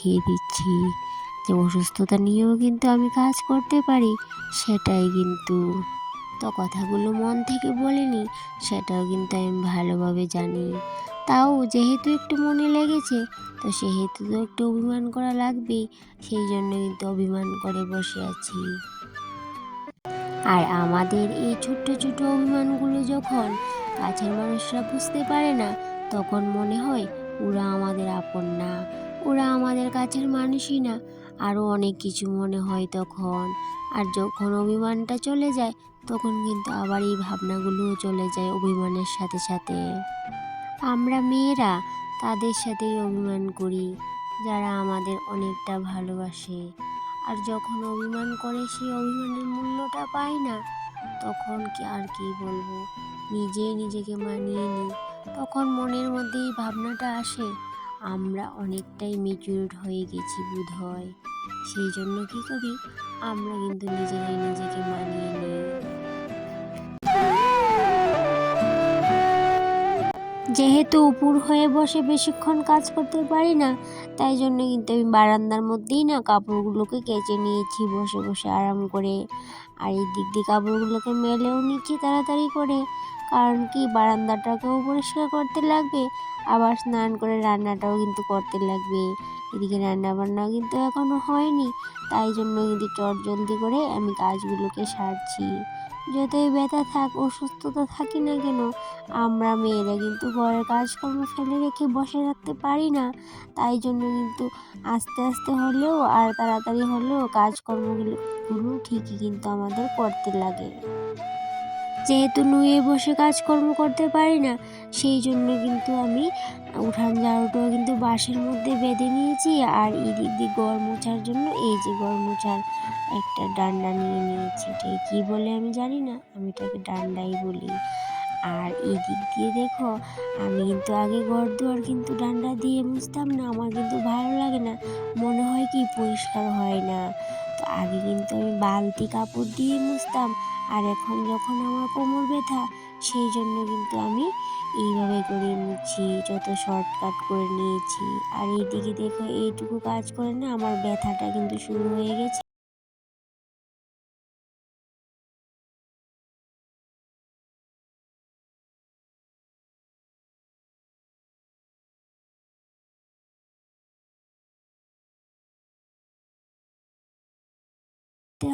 দেখিয়ে দিচ্ছি যে অসুস্থতা নিয়েও কিন্তু আমি কাজ করতে পারি, সেটাই কিন্তু। তো কথাগুলো মন থেকে বলিনি, সেটাও কিন্তু আমি ভালোভাবে জানি। তাও যেহেতু একটু মনে লেগেছে, তো সেহেতু তো একটু অভিমান করা লাগবেই, সেই জন্য কিন্তু অভিমান করে বসে আছি। আর আমাদের এই ছোট্ট ছোট অভিমানগুলো যখন কাছের মানুষরা বুঝতে পারে না, তখন মনে হয় ওরা আমাদের আপন না, ওরা আমাদের কাছের মানুষই না, আরও অনেক কিছু মনে হয় তখন। আর যখন অভিমানটা চলে যায়, তখন কিন্তু আবার এই ভাবনাগুলোও চলে যায় অভিমানের সাথে সাথে। আমরা মেয়েরা তাদের সাথেই অভিমান করি যারা আমাদের অনেকটা ভালোবাসে। আর যখন অভিমান করে সেই অভিমানের মূল্যটা পাই না, তখন কি বলবো, নিজেই নিজেকে মানিয়ে নিই। তখন মনের মধ্যে এই ভাবনাটা আসে, আমরা অনেকটাই ম্যাচিউরড হয়ে গেছি বোধহয়। সেই জন্য কি করি, আমরা কিন্তু নিজেরাই নিজেকে মানিয়ে নিই। যেহেতু উপর হয়ে বসে বেশিক্ষণ কাজ করতে পারি না, তাই জন্য কিন্তু আমি বারান্দার মধ্যেই না কাপড়গুলোকে কেচে নিয়েছি বসে বসে আরাম করে। আর এই দিক দিয়ে কাপড়গুলোকে মেলেও নিচ্ছি তাড়াতাড়ি করে, কারণ কি বারান্দাটাকেও পরিষ্কার করতে লাগবে, আবার স্নান করে রান্নাটাও কিন্তু করতে লাগবে। এদিকে রান্না বান্নাও কিন্তু এখনো হয়নি, তাই জন্য কিন্তু চটজলদি করে আমি কাজগুলোকে সারছি। যতই ব্যথা থাক, অসুস্থতা থাকি না কেন, আমরা মেয়েরা কিন্তু ঘরের কাজকর্ম ফেলে রেখে বসে থাকতে পারি না। তাই জন্য কিন্তু আস্তে আস্তে হলেও আর তাড়াতাড়ি হলেও কাজকর্মগুলো ঠিকই কিন্তু আমাদের করতে লাগে। যেহেতু নুয়ে বসে কাজকর্ম করতে পারি না, সেই জন্য কিন্তু আমি উঠান ঝাড়ুটাও কিন্তু বাঁশের মধ্যে বেঁধে নিয়েছি। আর এদিক দিয়ে ঘর মোছার জন্য এই যে ঘর মোছার একটা ডান্ডা নিয়ে নিয়েছি, এটাকে কী বলে আমি জানি না, আমি এটাকে ডান্ডাই বলি। আর এই দিক দিয়ে দেখো, আমি কিন্তু আগে ঘর দুয়ার কিন্তু ডান্ডা দিয়ে মুছতাম না, আমার কিন্তু ভালো লাগে না, মনে হয় কি পরিষ্কার হয় না। তো আগে কিন্তু আমি বালতি কাপড় দিয়ে মুছতাম, আর এখন যখন আমার কোমর ব্যথা, সেই জন্য কিন্তু আমি এইভাবে করে মুছি, যত শর্টকাট করে নিয়েছি। আর এইদিকে দেখো, এইটুকু কাজ করে না আমার ব্যথাটা কিন্তু শুরু হয়ে গেছে।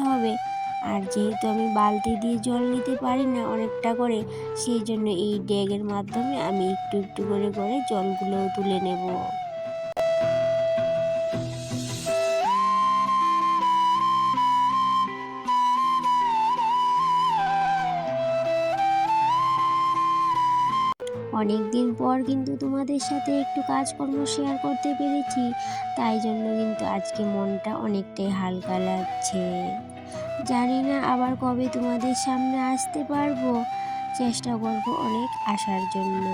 হবে। আর যেহেতু আমি বালতি দিয়ে জল নিতে পারি না অনেকটা করে, সেই জন্য এই ড্যাগের মাধ্যমে আমি একটু একটু করে করে জলগুলোও তুলে নেব। অনেক দিন পর কিন্তু তোমাদের সাথে একটু কাজকর্ম শেয়ার করতে পেরেছি, তাই জন্য কিন্তু আজকে মনটা অনেকটাই হালকা লাগছে। জানি না আবার কবে তোমাদের সামনে আসতে পারবো, চেষ্টা করব অনেক আসার জন্য।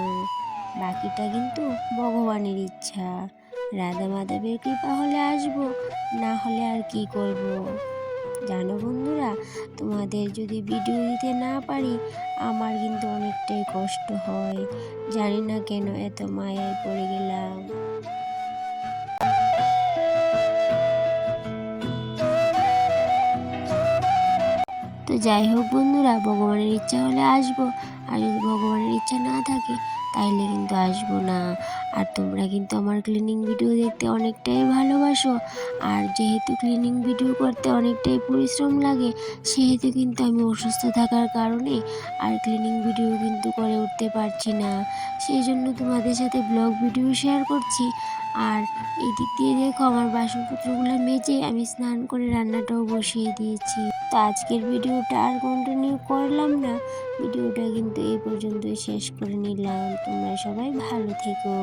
বাকিটা কিন্তু ভগবানের ইচ্ছা, রাধা মাধবের কৃপা হলে আসবো, না হলে আর কি করব। জানো বন্ধুরা, তোমাদের যদি ভিডিও দিতে না পারি, আমার কিন্তু অনেকটাই কষ্ট হয়। জানি না কেন এত মায়ায় পড়ে গেলাম। তো যাই হোক বন্ধুরা, ভগবানের ইচ্ছা হলে আসবো, আর যদি ভগবানের ইচ্ছা না থাকে, তাইলে কিন্তু আসবো না। আর তোমরা কিন্তু আমার ক্লিনিং ভিডিও দেখতে অনেকটাই ভালোবাসো, আর যেহেতু ক্লিনিং ভিডিও করতে অনেকটাই পরিশ্রম লাগে, সেহেতু কিন্তু আমি অসুস্থ থাকার কারণে আর ক্লিনিং ভিডিও কিন্তু করে উঠতে পারছি না। সেই জন্য তোমাদের সাথে ব্লগ ভিডিও শেয়ার করছি। আর এই দিক দিয়ে দেখো, আমার বাসনপত্রগুলো মেজে আমি স্নান করে রান্নাটাও বসিয়ে দিয়েছি। তো আজকের ভিডিওটা আর কন্টিনিউ করলাম না, ভিডিওটা কিন্তু এই পর্যন্তই শেষ করে নিলাম। তোমরা সবাই ভালো থেকো।